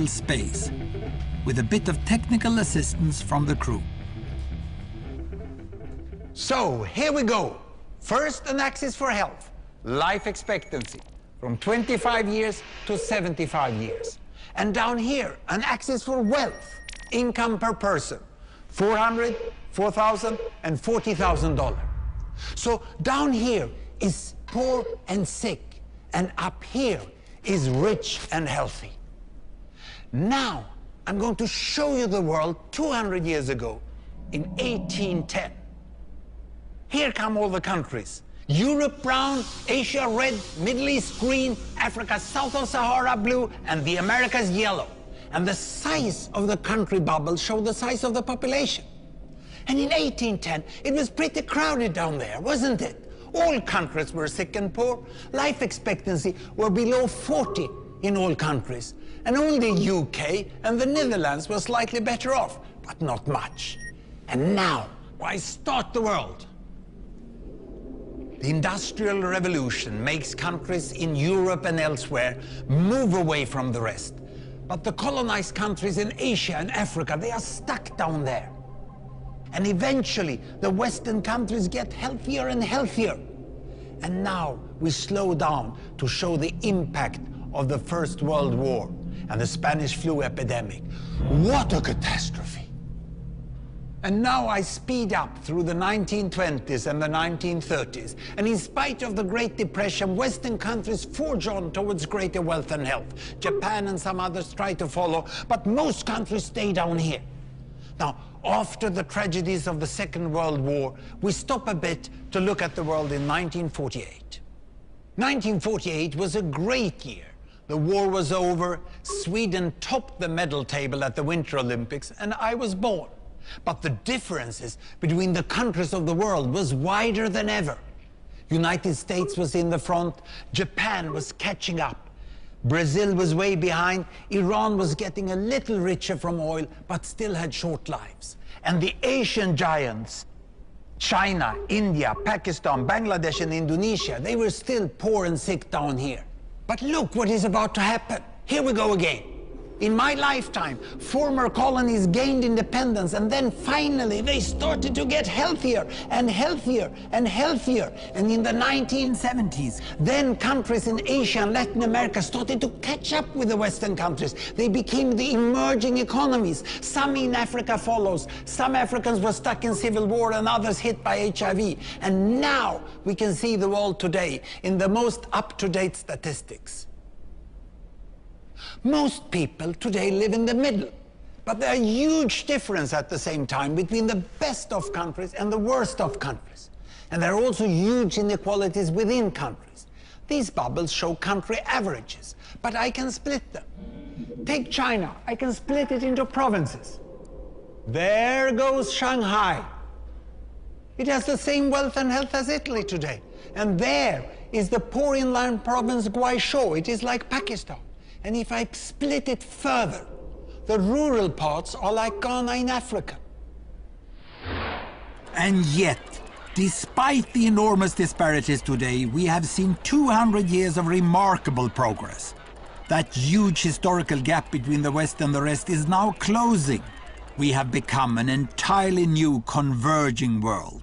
space, with a bit of technical assistance from the crew. So, here we go. First, an axis for health, life expectancy, from 25 years to 75 years. And down here, an axis for wealth, income per person, $400, $4,000, and $40,000. So down here is poor and sick, and up here is rich and healthy. Now, I'm going to show you the world 200 years ago, in 1810. Here come all the countries. Europe brown, Asia red, Middle East green, Africa south of Sahara blue, and the Americas yellow. And the size of the country bubbles show the size of the population. And in 1810, it was pretty crowded down there, wasn't it? All countries were sick and poor. Life expectancy were below 40 in all countries. And only UK and the Netherlands were slightly better off, but not much. And now, why start the world? The Industrial Revolution makes countries in Europe and elsewhere move away from the rest. But the colonized countries in Asia and Africa, they are stuck down there. And eventually, the Western countries get healthier and healthier. And now we slow down to show the impact of the First World War and the Spanish flu epidemic. What a catastrophe! And now I speed up through the 1920s and the 1930s. And in spite of the Great Depression, Western countries forge on towards greater wealth and health. Japan and some others try to follow, but most countries stay down here. Now, after the tragedies of the Second World War, we stop a bit to look at the world in 1948. 1948 was a great year. The war was over, Sweden topped the medal table at the Winter Olympics, and I was born. But the differences between the countries of the world was wider than ever. United States was in the front, Japan was catching up. Brazil was way behind, Iran was getting a little richer from oil, but still had short lives. And the Asian giants, China, India, Pakistan, Bangladesh, and Indonesia, they were still poor and sick down here. But look what is about to happen. Here we go again. In my lifetime, former colonies gained independence, and then finally they started to get healthier and healthier and healthier. And in the 1970s, then countries in Asia and Latin America started to catch up with the Western countries. They became the emerging economies. Some in Africa follows. Some Africans were stuck in civil war and others hit by HIV. And now we can see the world today in the most up-to-date statistics. Most people today live in the middle, but there are huge differences at the same time between the best of countries and the worst of countries. And there are also huge inequalities within countries. These bubbles show country averages, but I can split them. Take China, I can split it into provinces. There goes Shanghai. It has the same wealth and health as Italy today. And there is the poor inland province Guizhou. It is like Pakistan. And if I split it further, the rural parts are like Ghana in Africa. And yet, despite the enormous disparities today, we have seen 200 years of remarkable progress. That huge historical gap between the West and the rest is now closing. We have become an entirely new converging world.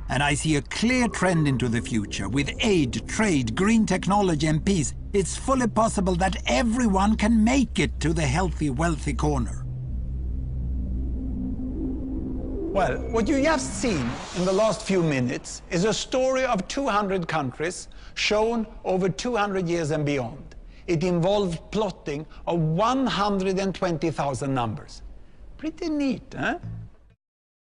And I see a clear trend into the future. With aid, trade, green technology and peace, it's fully possible that everyone can make it to the healthy, wealthy corner. Well, what you just seen in the last few minutes is a story of 200 countries shown over 200 years and beyond. It involved plotting of 120,000 numbers. Pretty neat, huh?